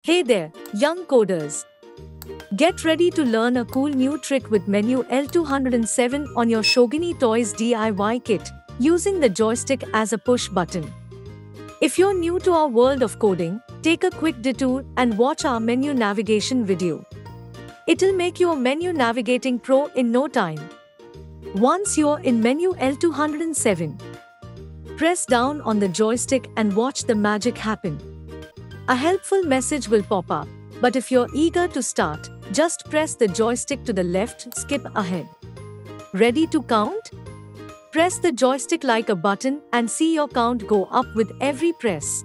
Hey there, young coders! Get ready to learn a cool new trick with Menu L207 on your Schogini Toys DIY kit, using the joystick as a push button. If you're new to our world of coding, take a quick detour and watch our menu navigation video. It'll make you a menu navigating pro in no time. Once you're in Menu L207, press down on the joystick and watch the magic happen. A helpful message will pop up, but if you're eager to start, just press the joystick to the left, skip ahead. Ready to count? Press the joystick like a button and see your count go up with every press.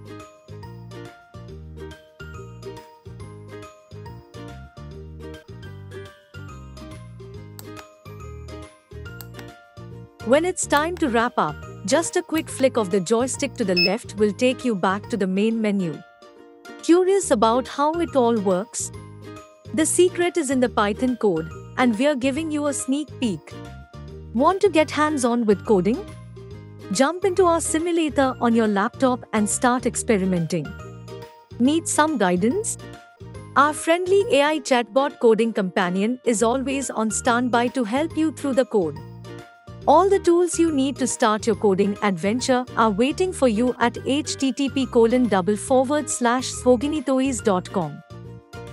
When it's time to wrap up, just a quick flick of the joystick to the left will take you back to the main menu. Curious about how it all works? The secret is in the Python code, and we're giving you a sneak peek. Want to get hands-on with coding? Jump into our simulator on your laptop and start experimenting. Need some guidance? Our friendly AI Chatbot Coding Companion is always on standby to help you through the code. All the tools you need to start your coding adventure are waiting for you at http://schoginitoys.com.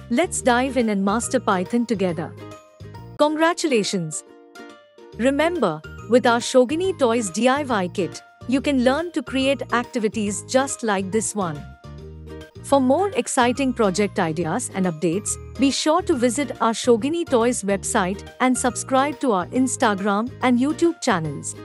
Let's dive in and master Python together. Congratulations! Remember, with our Schogini Toys DIY kit, you can learn to create activities just like this one. For more exciting project ideas and updates, be sure to visit our Schogini Toys website and subscribe to our Instagram and YouTube channels.